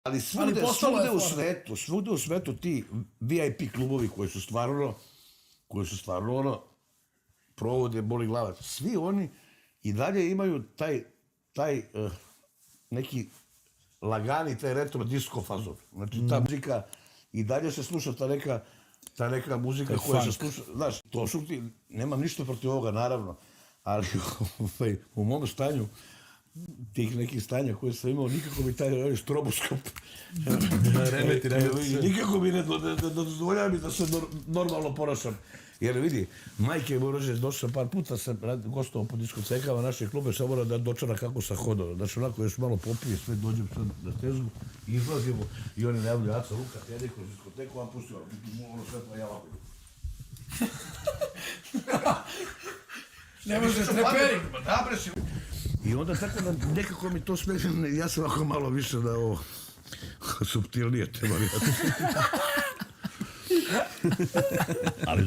Ali svugde u svetu ti VIP klubovi koji su stvarno ono, provode, boli glava, svi oni i dalje imaju taj neki lagani, taj retro disco fazon. Znači ta muzika i dalje se sluša ta neka muzika koja se sluša, znaš, to su ti, nemam ništa protiv ovoga, naravno, ali u mom stanju, tih nekih stanja koje sam imao, nikako mi taj stroboskop nikako mi ne dozvoljava mi da se normalno ponašam. Jer vidi, majke Bože, došao sam par puta, sam gostovao po diskocekama naše klube, sam morao da dočara kako sam hodao. Znači onako još malo popije, sve dođem sad na tezgu, izlazimo i oni najavljuju, Aca, Luka, tedi kroz diskoteku, vam pustio, ono svetlo, ja ovako. Ne može treperi. Da, bre si. I onda tako da nekako mi to sve, ja sam ovako malo više da ovo suptilnije te varijate. Ali